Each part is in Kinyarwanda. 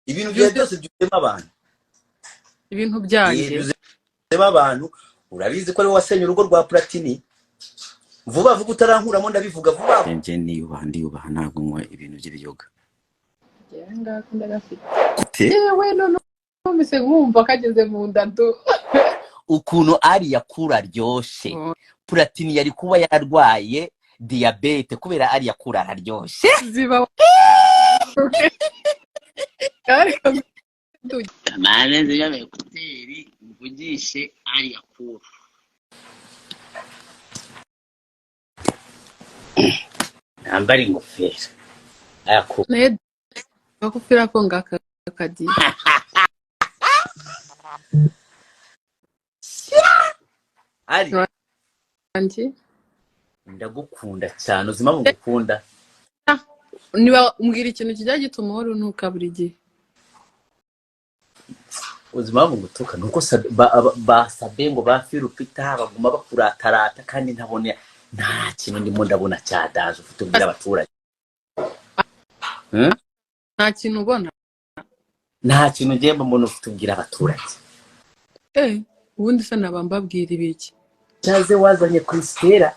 ibintu bya byose byuzema abantu ibintu byanjye byuzema abantu urabizi ko ari wasenye urugo rwa Platini vuba vuga utarankuramo ndabivuga vuba nje ndiyubaha ntabwo nkwa ibintu by'ibiyoga yenga kunda gafite yewe no mise nkumva kageze mu ndado ukuntu Alliah kura ryoshe Platini yari kuba yararwaye diabete kubera Alliah kura araryoshe ziba Kamane ziyabe kuteri mvugishe Alliah kura ambari ingofero ayakura bakupira ko ngaka kadi ari anti ndagukunda cyane uzima mu gukunda niba umbwira ikintu kijya gituma uhora untuka buri gihe uzima mu gutuka nuko basabe ngo bafirupita baguma bakuratarata kandi ntabone nta kintu ndimo ndabona cyadaje ufite ubwira abaturage nta kintu ubona nta kintu ngemba mbona ufite ubwira abaturage ubundi se nabambabwira ibiki cyaze wazanye Kristera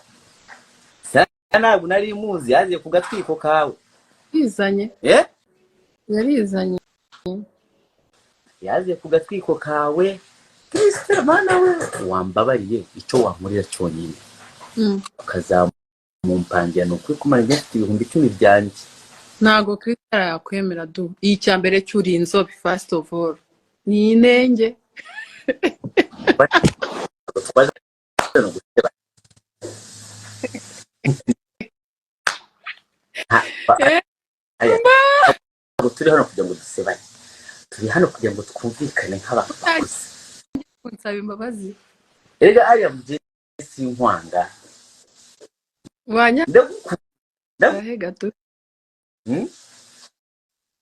ntabwo nari muzi yaje ku gatwiko kawe yizanye yarizanye yaje ku gatwiko kawe Kristera mana we wambabariye icyo wankurira cyonyine ukazamumpangira nuko kumara ngafite ibihumbi 10 byanjye ntago Kristera yakwemera du icyambere cyuri inzobe first of all ni inenge turi hano kugira ngo dusebanye turi hano kugira ngo twumvikane nk'abantu bakuze nsaba imbabazi erega Alliah mugesi nkwanga wanya ndahega tu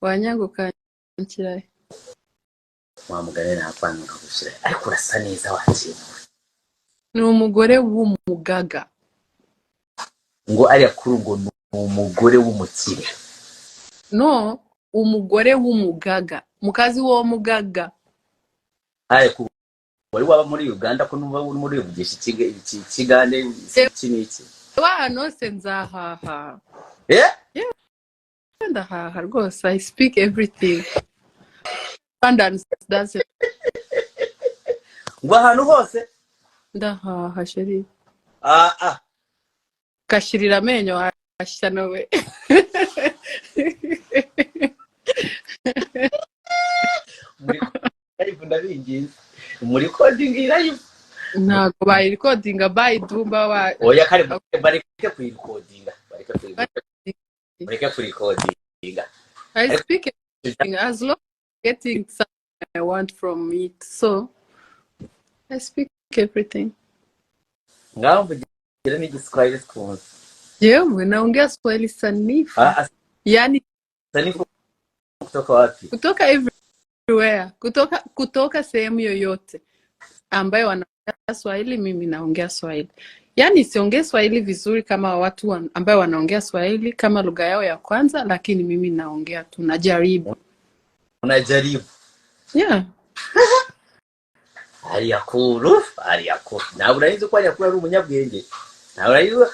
wanyanguka nkiraye wamugane nakwanga gushira ariko urasa neza wakinwe ni umugore w'umugaga ngo Alliah kuri ngo ni umugore w'umukire no umugore w'umugaga mukazi wo mugaga ariko wari waba muri Uganda ko numva uri muri uvugisha ikigande iki wano se nzahaha ndahaha rwose I speak everything and that's it ngo ahantu hose ndahaha sheri kashirira amenyo hashanowe muri coding live ntago bayi recording by Dumba wa oya kare bareke ku recording bareke ku recording I speak everything as long as getting something I want from it so I speak everything ngao mvugira ni Kiswahili school yewe naongea Swahili sanifu yani sanifu kutoka wapi kutoka everywhere kutoka sehemu yoyote ambayo wanaongea Swahili mimi naongea Swahili yani siongee Swahili vizuri kama watu ambao wanaongea Swahili kama lugha yao ya kwanza lakini mimi naongea tu najaribu unajaribu Alliah kuru na urayize ko Alliah kuru ari umunyabwenge na urayize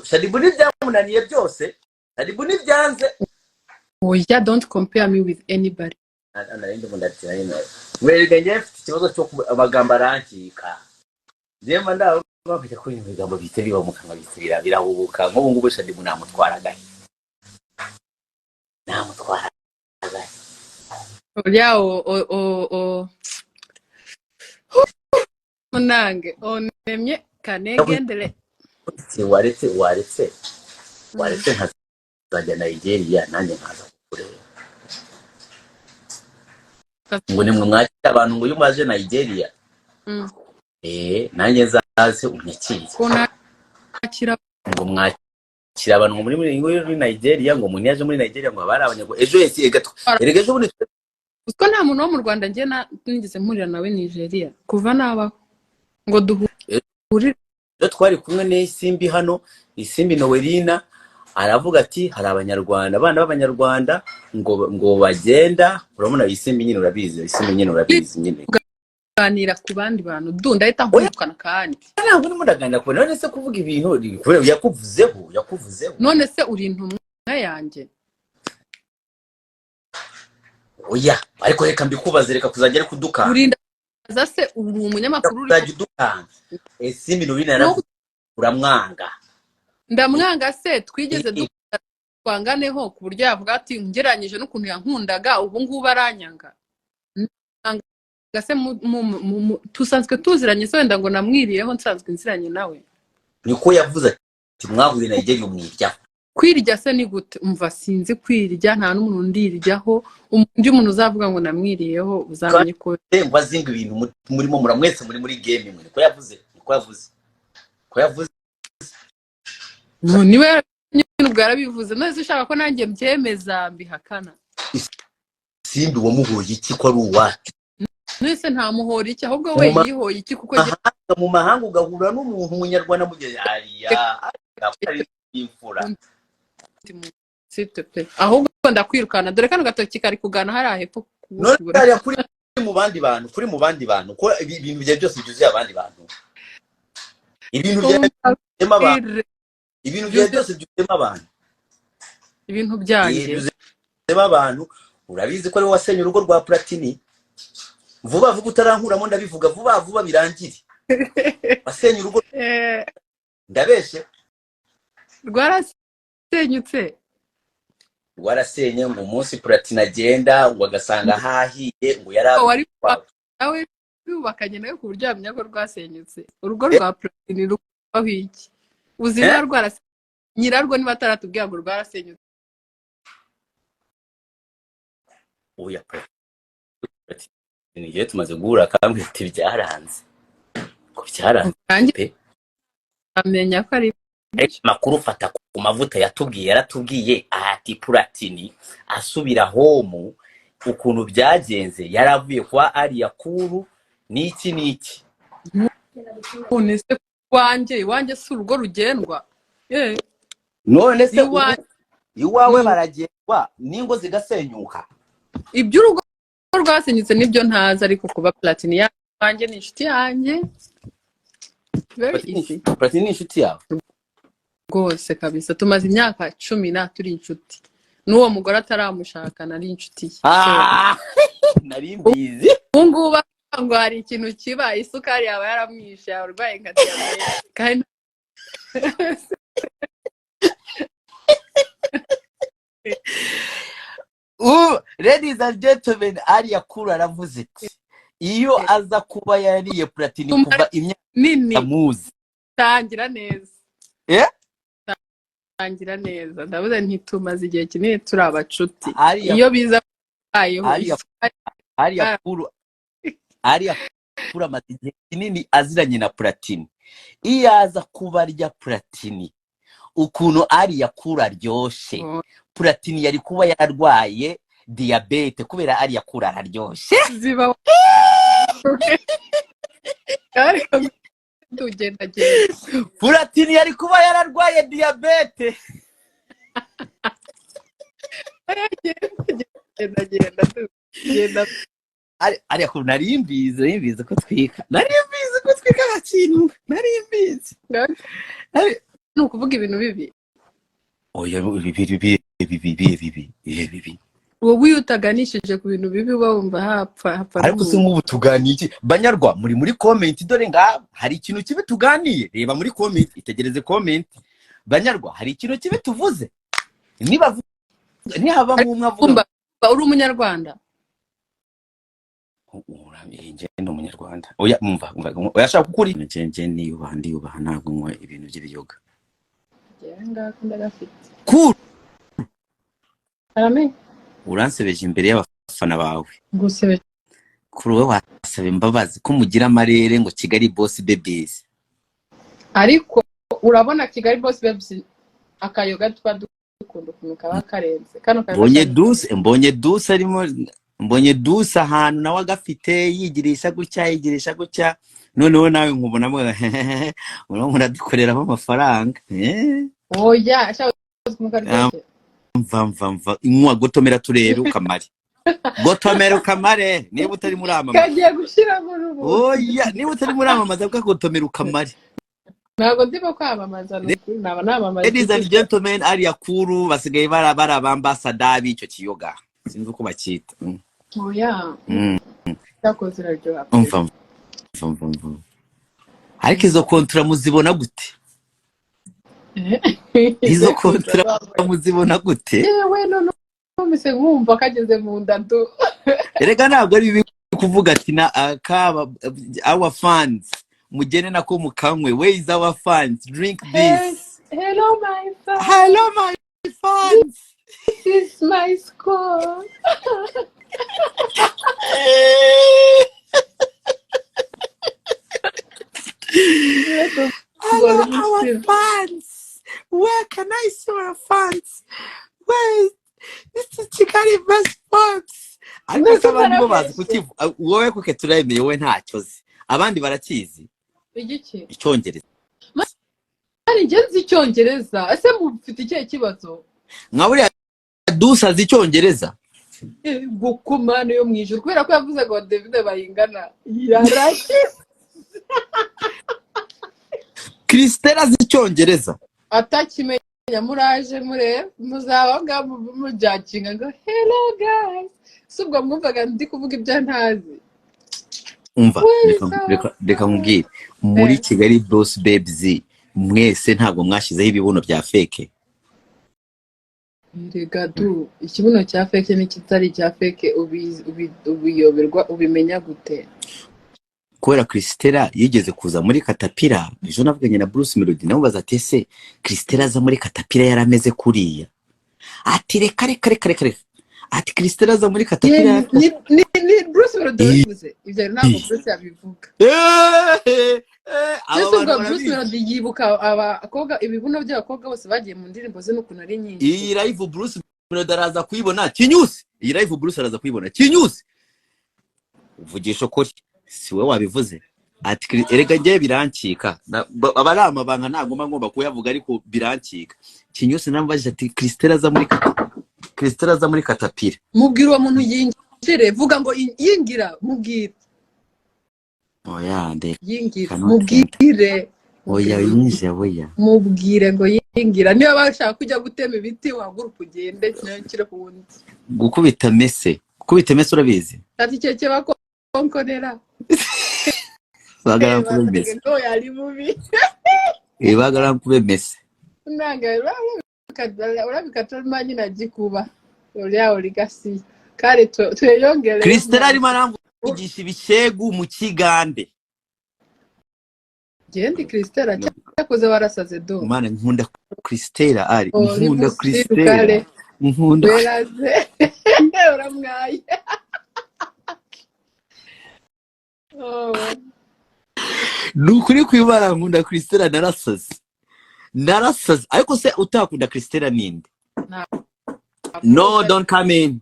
Shadibu ni byamunaniye byose Shadibu ni byanze oya don't compare me with anybody anarinde mundatira nyine werega ngefite ikibazo cyo amagambo arankika Jema ndaho bakajya ko ibigambo bite biba mu kanwa bite birahubuka nk'ubu ngubu Shadibu namutwaraga oya munange onemye kanegendere waretse nkazajya Nigeria nanjye nkaza kureba ngo nimwe mwakira abantu ngo yumaje Nigeria nanjye zaze unyakire kunakira ngo mwakira abantu ngo muri Nigeria ngo umuntu yaje muri Nigeria ngo abari abanyago ejo yesi erega ejo buni uko nta muntu wo mu Rwanda ngiye nigeze mpurira nawe Nigeria kuva nabaho ngo duhurire twari kumwe n'Isimbi hano Isimbi Noelina aravuga ati hari abanyarwanda abana b'abanyarwanda ngo bagenda urabona isimbi nyine urabizi isimbi nyine urabizi nyine kuganira ku bandi bantu dunda ahita nkwirukana kandi ntabwo urimo uraganira ku none se kuvuga ibintu yakuvuzeho none se uri intumwa yanjye oya ariko reka mbikubaze reka kuzajya ari kudukanga urinda se uri umunyamakuru uri kudukanga isimbi nubina yaravuze uramwanga ndamwanga se twigeze twanganeho ku buryo yavuga ati ngeranyije n'ukuntu yankundaga ubu ngubu aranyanga gase tusanzwe tuziranye se wenda ngo namwiriyeho nsanzwe nziranye nawe niko yavuze ati mwahuye na igeye umwirya kwirya se ni gute umva sinzi kwirya nta n'umuntu ndiryaho undi muntu uzavuga ngo namwiriyeho uzamenye ko wazinga ibintu murimo muramwese muri game mwe niko yavuze niwe ubwo yarabivuze none ushaka ko nanjye mbyemeza mbihakana simbi wamuhoye iki ko ari uwacu nese nta muhora iki ahubwo we yihoye iki kuko mu mahanga ugahura n'umuntu umunyarwanda mugeze Alliah ari imfura ahubwo ndakwirukana dore kano gatoki kari kugana hari hepfo none kuri mu bandi bantu ko ibintu bye byose byuzuye abandi bantu ibintu bye byose byuzuyemo abantu ibintu byanjye abantu urabizi ko ari wasenye urugo rwa Platini vuba utarankuramo ndabivuga vuba birangire wasenye urugo ndabeshe rwarasenye ngo umunsi Platini agenda ngo agasanga hahiye ngo yari nawe yubakanye nawe ku buryo yamenya ko rwasenyutse urugo rwa Platini rubaho iki uzina rwarasenyutse nyirarwo niba ataratubwira ngo rwarasenyutse oya Platini tumaze guhura kandi byaranze ko byaranze amenya ko ari makuru ufata ku mavuta yaratubwiye ati Platini asubira home ukuntu byagenze yaravuye kwa Alliah kuru niki unese wanjye si urugo rugendwa none se iwawe baragendwa ningo zigasenyuka iby'urugo rwasenyutse nibyo ntazi ariko kuba Platini yanjye ni inshuti yanjye Platini ni inshuti yawe rwose kabisa tumaze imyaka 10 turi inshuti n'uwo mugore ataramushaka nari inshuti ye nari mbizi ngubu ngo hari ikintu kiba isukari yaba yaramwishe urwaye nka diabete kandi ladies and gentlemen Alliah kuru aravuze ati iyo aza kuba yariye Platini kuva imyaka nini muzi tangira neza tangira neza ndavuze ntitumaze igihe kinini turi abacuti iyo biza Alliah kuru amaze igihe kinini aziranye na Platini iyo aza kuba arya Platini ukuntu Alliah kuru aryoshe Platini yari kuba yararwaye diabete kubera Alliah kuru araryoshe ziba tugenda Platini yari kuba yararwaye diabete genda Alliah kuru narimbize ko twika hakintu narimbize ni ukuvuga ibintu bibi oya bibi wowe utaganishije ku bintu bibi uba wumva hapfa ariko se nk'ubu tuganiye iki banyarwa muri comment dore ngaba hari ikintu kibi tuganiye reba muri comment itegereze comment banyarwa hari ikintu kibi tuvuze nihaba umwe avuga uri umunyarwanda nje ndi umunyarwanda oya mumva oyashaka kukuri nje ndiyubaha ntabwo nkwa ibintu by'ibiyoga ngakunda gafite cool arame uransebeje imbere y'abafana bawe gusebeje kuri wowe wasaba imbabazi ko mugira amarere ngo Kigali Boss Babies ariko urabona Kigali Boss Babies akayoga dukunda kumika bakarenze kano mbonye douce arimo mbonye douce ahantu nawe agafite yigirisha gutya noneho nawe nkubonamo uradukoreramo amafaranga oya mukaryoshye. Mva inywa gotomera turebe ukamare. Gotomera ukamare niba utari muri amamaza. Kagiye gushira mu rubu. Oya niba utari muri amamaza bwagotomera ukamare. Ntabwo ndimo kwamamaza n'ukuri naba namamaza. Ladies and gentlemen, Alliah kuru basigaye bara ambassador b'icyo kiyoga. Sinzi uko bakita. Oya. Cyakoze iraryoha. Mva. Ariko izo kontra muzibona gute? Izo kontra muzibona gute? Yewe no mise nkumva kageze mu nda do. Erega ntabwo ari bibi kuvuga ati na our fans mugene nako mukanywe. Where is our fans? Drink this. Hello my fans. Hello my fans. This is my score. Hello our fans. Where can I see our fans? Where is this is Chikari best box? Ariko abandi bo bazi kuti wowe kuke turemeye wowe ntacyo zi. Abandi barakizi. Igiki? Icyongereza. Ari ngenzi icyongereza. Ese mufite ikihe kibazo? Nkaburi dusaza icyongereza. Gukumana yo mwijuru kubera ko yavuze ngo David bayingana. Yaraki. Kristera z'icyongereza. Atakimenya muraje muzaba mujyakinga ngo hello guys. Subwo mwumvaga ndi kuvuga ibyo ntazi. Umva reka nkubwire muri Kigali Boss Babes mwese ntabwo mwashizeho ibibuno bya fake. Rega du ikibuno cya fake n'ikitari cya fake ubiyoberwa ubimenya gute? Kubera Kristera yigeze kuza muri Katapira ejo navuganye na Bruce Melody namubaza ati ese Kristera aza muri Katapira yarameze kuriya ati reka ati Kristera aza muri Katapira ni Bruce Melody yavuze ibyo ntabwo Bruce yabivuga aba Bruce Melody yibuka abakobwa ibibuno by'abakobwa bose bagiye mu ndirimbo ze n'ukuntu ari nyinshi. Iyi live Bruce Melody araza kuyibona kinyusi. Iyi live Bruce araza kuyibona kinyusi. Uvugisha ukuri siwe wabivuze ati erega ngiye birankika abari amabanga ntago ngomba kuyavuga ariko birankika. Kinyusi nambaje ati Kristera aza muri Katapira. Mubwira uwo muntu yinjire vuga ngo yingira mubwire. Oya yingira mubwire. Oya yinjira oya. Mubwire ngo yingira niba bashaka kujya gutema ibiti waguruka ugende cyangwa kundi. Gukubita mese urabizi. Ati cece bakonkonera. Bagara kubemese. Ngo yari mubi. Bagara kubemese. Nanga urabika manyi na gikuba. Oya oligasi. Kare tuyongere. Kristera ari maramvugisha ibishegu mu Kigande. Gendi Kristera cyakoze warasaze do. Mana nkunda Kristera ari. Nkunda Kristera. Nkunda. Weraze. Uramwaye. Oh. Nukuri kwibara nkunda Kristera narasaze ariko se utakunda Kristera ninde? No, don't come in.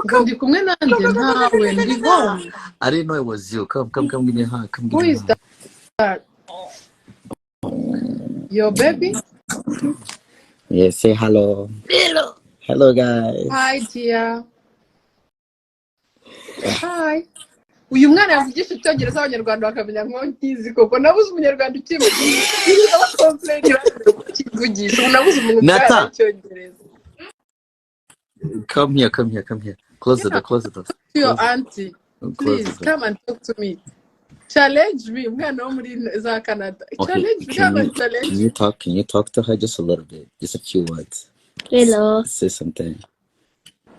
Come kumwe nanjye ntawe ndigo. I didn't know it was you. Come give me a hug. Who is that? Your baby? Yes, say hello. Hello guys. Hi dear. Hi. Uyu mwana yavugisha icyongereza abanyarwanda bakamenya ngo nkizi koko nabuze umunyarwanda ukivugisha. Nabuze umuntu icyongereza. Come here. Close the door. Your auntie. Please come and talk to me. Challenge me. Mwana wo muri za Canada. Challenge me. Can you talk to her just a little bit? Just a few words. Hello. Say something.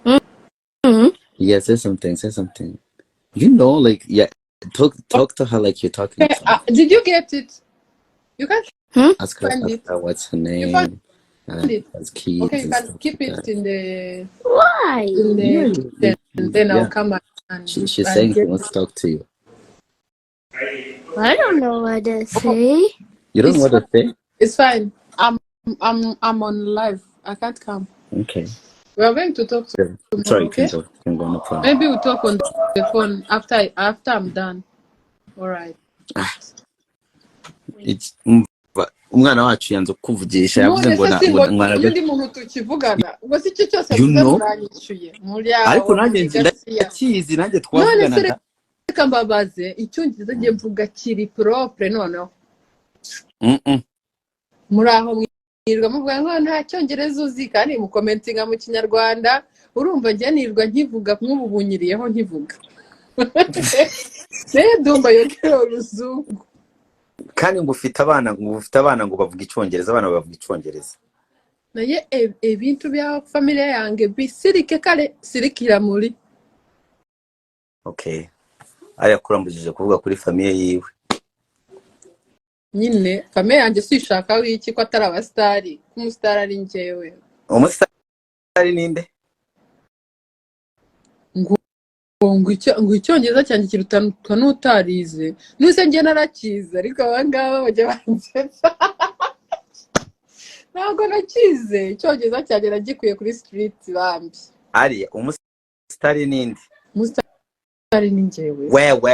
Mm-hmm. Yeah, say something. You know, like, yeah, talk to her like you're talking to her. Did you get it? You can ask her what's her name. As kids. Okay, you can keep it in the... Why? Then I'll come and... She's saying she wants to talk to you. I don't know what to say. You don't know what to say? It's fine. I'm on live. I can't come. Okay. We are going to talk tomorrow, sorry, okay? you can go, no problem. Maybe we'll talk on the phone after I'm done. All right. It's umwana wacu yanze kuvugisha yavuze none ngo se singo ngo iyo ndi muntu tukivugana ubwo si cyo cyose you avuze know muranyishyuye muri ariko aho nanjye muri gasiya ndakizi nanjye none se twavuganaga reka mbabaze icyongereza ngiye mvuga kiri propre noneho muri aho mwirwa muvuga ngo nta cyongereza uzi kandi mukomentinga mu kinyarwanda urumva njye nirwa nkivuga nk'ububunyiriyeho nkivuga rero Dumba yongera uruzungu kandi ngo ufite abana ngo bavuga icyongereza abana bavuga icyongereza naye ebintu bya familia yange bisirike kale sirikira muri okay Alliah kurambujije kuvuga kuri famille yiwe nyine famille yange sishaka wiki ko atari abastari kumustar ari njyewe umusitari ninde ngo icyongereza cyanjye kirutandukana n'utarize nuse njye narakize ariko abangaba bajya bansetsa ntabwo nakize icyongereza cyanjye nagikuye kuri street bambi Alliah umusitari ninde umusitari ni njyewe wewe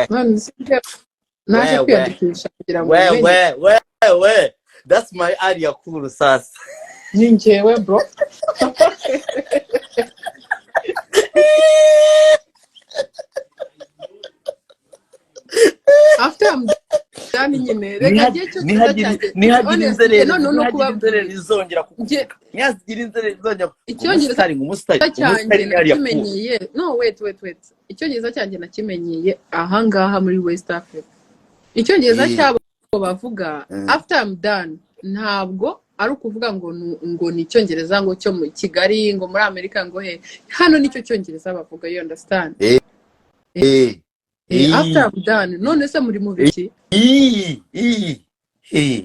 naje kwiyandikisha kugira ngo wewe that's my Alliah kuru sasa ni njyewe bro after I'm done nyine reka giye cyo nihagira inzerere izongera kukuvuga nihagira inzerere izongera icyongereza umusitari nakimenyeye no wait icyongereza cyanjye nakimenyeye ahangaha muri West Africa icyongereza cyabo bavuga after I'm done ntabwo ari ukuvuga ngo ni icyongereza ngo cyo mu Kigali ngo muri Amerika ngo he hano nicyo cyongereza bavuga you understand after I'm done none se muri mu biki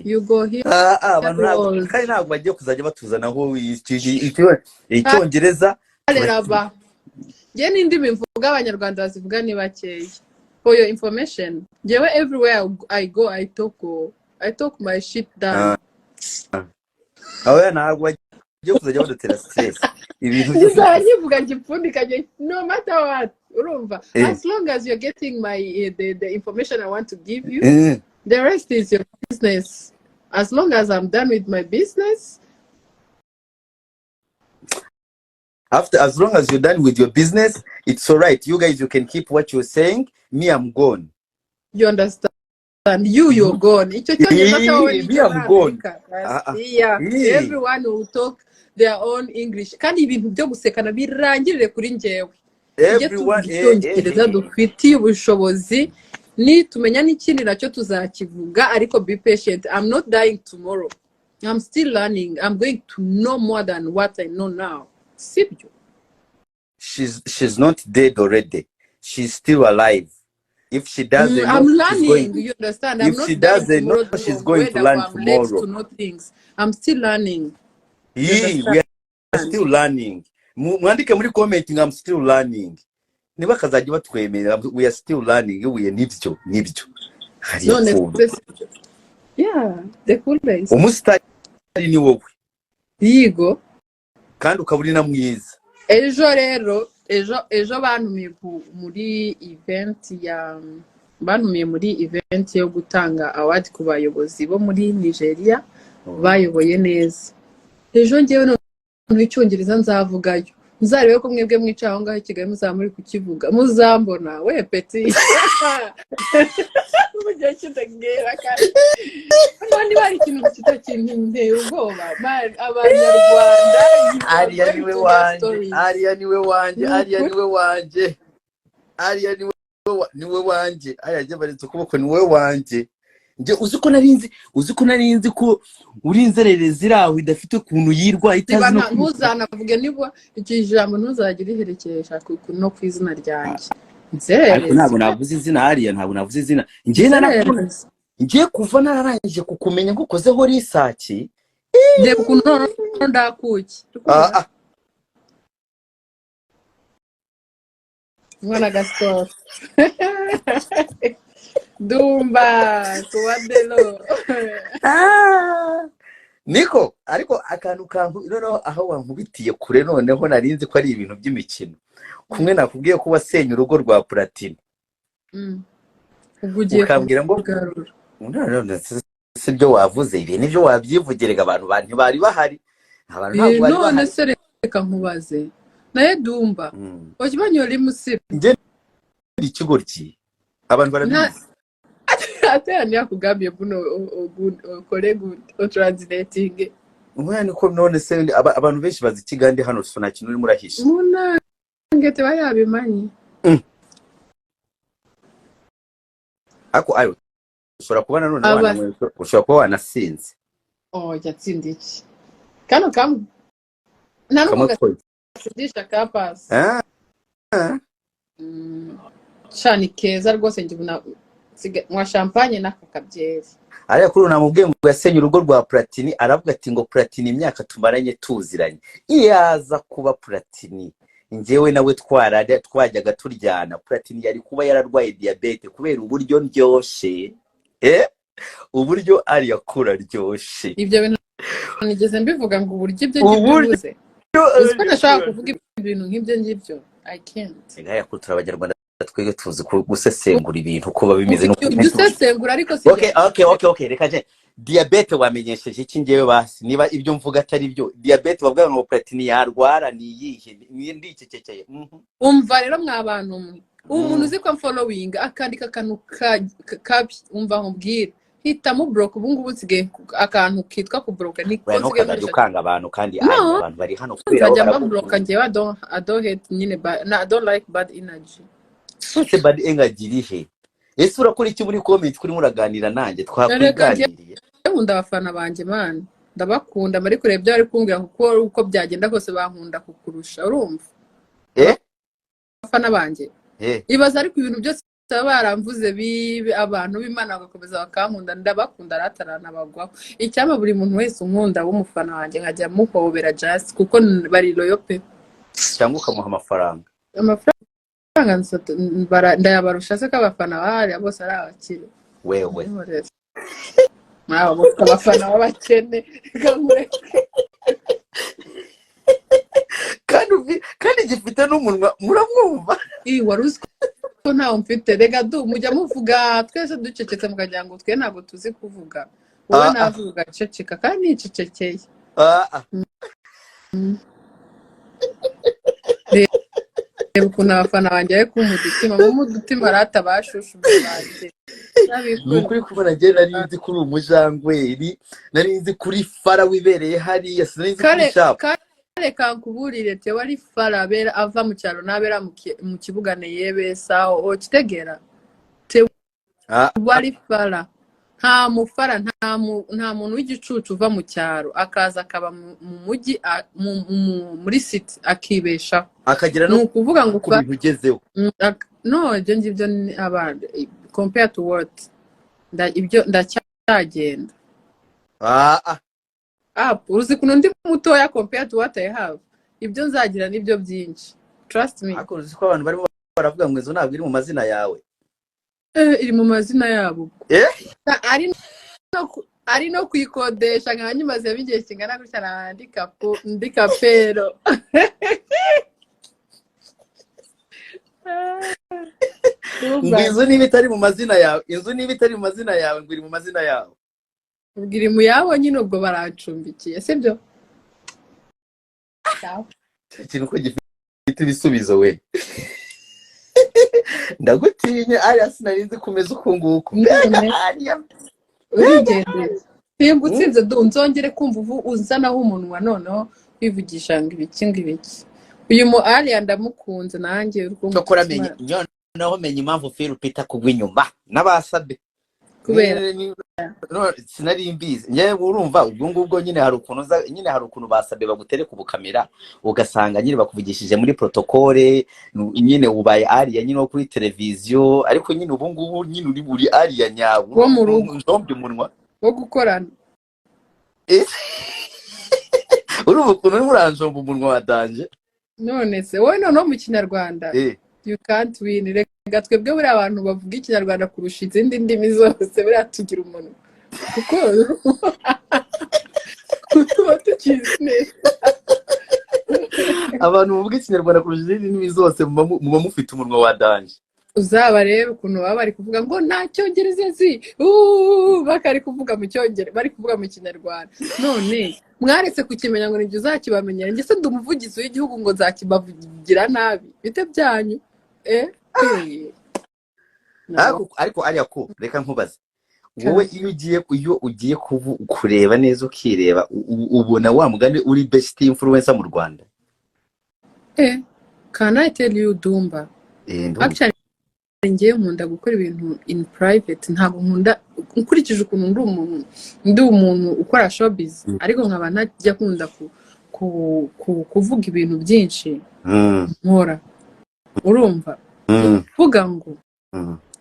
you go here abantu kandi ntabwo bagiye kuzajya batuzanaho icyongereza raba njye n'indimi mvuga abanyarwanda bazivuga ni bakeya for your information jewe everywhere I go I talk my shit down aho ntabwo bagiye kuzajya badutera stress ibintu nyivuga ngipfundikanye no matter what urumva as long as you're getting my the information I want to give you the rest is your business as long as I'm done with my business as long as you're done with your business it's all right you guys you can keep what you're saying me I'm gone you understand you're gone icyo cyongereza cyawe me I'm gone everyone will talk their own English kandi ibintu byo gusekana birangirire kuri njyewe icyongereza dufitiye ubushobozi ni tumenya n'ikindi nacyo tuzakivuga ariko be patient I'm not dying tomorrow I'm still learning I'm going to know more than what I know now sibyo she's not dead already she's still alive if she doesn't I'm learning you understand I'm if not she doesn't know she's going to learn tomorrow to know things I'm still learning we are still learning mwandike muri commenting I'm still learning niba kazajya batwemerera we are still learning we nibyo yeah the cool place umusitari ni wowe yigo kandi ukaburi na mwiza ejo rero ejo bantumiye muri event yo gutanga award ku bayobozi bo muri Nigeria bayoboye neza ejo ngewe n'icyongereza nzavugayo nzarebe ko mwebwe mwica aho ngaho Kigali muzamuri kukivuga muzambona we peti mujye kitagera kandi abandi bari ikintu kitakinteye ubwoba abanyarwanda Alliah niwe wanje Alliah niwe wanje Alliah baretse kuboko niwe wanje nje uzi ko narinzi ko uri inzererezi raho idafite ukuntu yirwa itazi no ntuzanavuge nibwo iki jambo ntuzagira iherekesha no kwizina ryanjye ariko ntabwo navuze izina Alliah ntabwo navuze izina ngiye kuva nararangije kukumenya ko ukozeho research reba ukuntu ndakuki mwana gastor Dumba kuwadelo niko ariko akantu noneho aho wankubitiye kure noneho narinzi ko ari ibintu by'imikino kumwe nakubwiye ko wasenya urugo rwa Platini ukambwira ngo sibyo wavuze ibi nivyo wabyivugiraga abantu bari bahari abantu ntabwo bari none bahari se reka nkubaze naye Dumba wakibanyora imusiri nge ikigoryi abantu barabizi ate yakugambye buno ukore good translating umwana ko none se abantu benshi bazi ikigande hano so nta kintu uri murahisha munangete bayabimanyi ako ayo ushobora kubana none wana ushobora kuba wanasinze yatsinda iki kano kam nta sidisha kapas cyane keza rwose njye mwa champagne n'akakabyeri Alliah kuri namubwiye ngo yasenye urugo rwa Platini aravuga ati ngo Platini imyaka tumaranye tuziranye iyaza kuba Platini njyewe nawe twajyaga turyana Platini yari kuba yararwaye diabete kubera uburyo ndyoshe uburyo Alliah kura ryoshe ibyo bintu nigeze mbivuga ngo uburyo ibyo ngibyo uzi nashaka kuvuga ibintu nk'ibyo ngibyo I can't Alliah kuri turabanyarwanda twege tuzi gusesengura ibintu kuba bimeze no gusesengura ariko si okay reka je diabete wamenyesheje iki ngewe basi niba ibyo mvuga atari byo diabete bavuga ngo Platini yarwara ni yihe ndi ikekekeye umva rero mwabantu umuntu uzi ko following akandika akantu kabi umva nkubwira hitamo block ubungubu nsigaye akantu kitwa ku block ni ko nsigaye ukanga abantu kandi abantu bari hano kubera bajya block ngewe I don't hate nyine I don't like bad energy sose bad energy rihe ese urakora iki muri comment kuri muraganira nanjye twakwiganiriye nkunda abafana banje man ndabakunda bari kureba byo ari kumbwira kuko uko byagenda kose bankunda kukurusha urumva abafana banje ibaza ariko ibintu byose baramvuze bibi abantu b'Imana bagakomeza bakankunda ndabakunda ratarana bagwaho icyama buri muntu wese unkunda w'umufana wanje nkajya muhobera just kuko bari loyo pe cyangwa ukamuha amafaranga ndayabarusha se ko abafana bahari bose ari abakire wewe bose abafana b'abakene kandi gifite n'umunwa muramwumva wari uzi ko ntawe mfite rega mujya muvuga twese ducecetse mukagira ngo twe ntabwo tuzi kuvuga wowe navuga ceceka kandi nicecekeye reba ukuntu abafana banjye ari kumudutima mu dutima rata bashushu banjye nukuri kubona njye nari nzi kuri umujangweri nari nzi kuri fara wibereye hariya sinari nzi kuri shapa reka nkuburire te wari fara bera ava mu cyaro nabera mu kibuga neyebesa okitegera te wari fara nta mufara nta muntu w'igicucu uva mu cyaro akaza akaba mu mujyi muri city akibesha akagira no kuvuga ngo kubintu ugezeho no ibyo ngibyo ni abandi compared to what ibyo ndacyagenda uzi kuno ndi mutoya compared to what I have ibyo nzagira nibyo byinshi trust me ako uzi ko abantu barimo baravuga ngo izo ntabwo iri mu mazina yawe iri mu mazina yabo ari no kwikodesha nkanyimaze bigiye kingana gutya ndi kapero inzu niba itari mu mazina yawe ngo iri mu mazina yawe ubwira mu yabo nyine ubwo baracumbikiye sibyo ikintu ko gifite ibisubizo we ndagutinye Alliah sinarinzi kumeza ukunguko urigendeye simbutsinze nzongere kumva uzanaho umunwa noneho wivugisha ngo ibiki uyu mu Alliah ndamukunze nanjye ukora noneho menye impamvu Phil Peter kugwa inyuma n'abasabe kubera sinari mbizi nyewe urumva ubwo ngubwo nyine hari ukuntu basabe bagutereka ubukamera ugasanga nyine bakuvugishije muri protocole nyine ubaye Alliah nyine kuri televiziyo ariko nyine ubu ngubu nyine uri Alliah nyawe wo mu rugo ndombe umunwa wo gukorana urumva ukuntu uri muranjomba umunwa wa danje none se wowe noneho mu kinyarwanda you can't win rega twebwe buri abantu bavuga ikinyarwanda kurusha izindi ndimi zose buriya tugira umuntu kuko tuba tukizi neza abantu bavuga ikinyarwanda kurusha izindi ndimi zose muba mufite umunwa wa danje uzaba rero ukuntu baba bari kuvuga ngo nta cyongereza nzi bakari kuvuga mu cyongereza bari kuvuga mu kinyarwanda none mwaretse kukimenya ngo nibyo uzakibamenyera njye se ndi umuvugizi w'igihugu ngo nzakibavugira nabi bite byanyu ariko Alliah ko reka nkubaze wowe iyo ugiye kureba neza ukireba ubona wa mugani uri best influencer mu Rwanda can I tell you Dumba actually ngiye nkunda gukora ibintu in private ntabwo nkunda nkurikije ukuntu ndi umuntu ukora showbiz ariko nkaba ntajya kunda kuvuga ibintu byinshi nkora urumva kuvuga ngo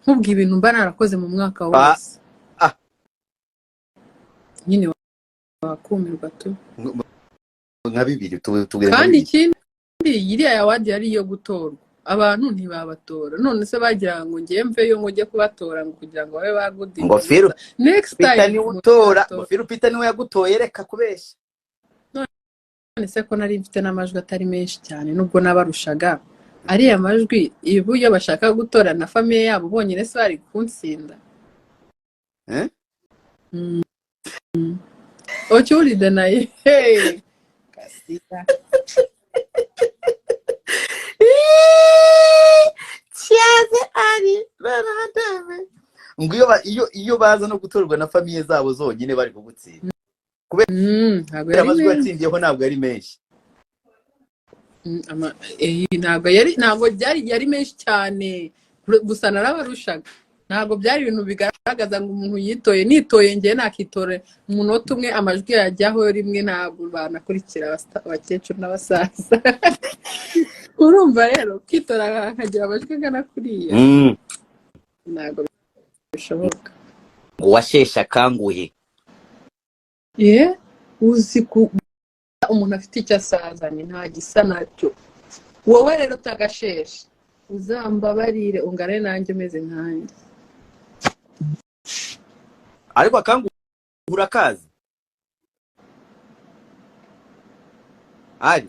nkubwa ibintu mba narakoze mu mwaka wose nyine wakumirwa tu nka bibiri tubwire kandi ikindi iriya award yari iyo gutorwa abantu ntibabatora none se bagira ngo ngiye mveyo ngo njye kubatora ngo kugira ngo babe bagudinga ngo Firu next time utora ngo Firu Peter niwe yagutoye reka kubeshya none se ko nari mfite n'amajwi atari menshi cyane nubwo nabarushaga ariya majwi iyo bashaka gutora na famille yabo bonyine se bari kuntsinda Ocyuride naye kasita cyaze ari barahadame ngo iyo baza no gutorwa na famille zabo zonyine bari kugutsinda kubera amajwi yatsindiyeho ntabwo yari menshi ntabwo yari menshi cyane gusa narabarushaga ntabwo byari ibintu bigaragaza ngo umuntu yitoye nitoye ngiye nakitore umunota umwe amajwi yajyaho rimwe ntabwo banakurikira abakecuru n'abasaza urumva rero kitora akagira amajwi angana kuriya ntabwo bishoboka ngo washesha kanguhe uzi ku umuntu afite icyo asazanye nta gisa nacyo wowe rero utagasheshe uzambabarire ungane nanjye umeze nkanjye ariko akanguhe urakazi ari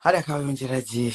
hari akayongera agiye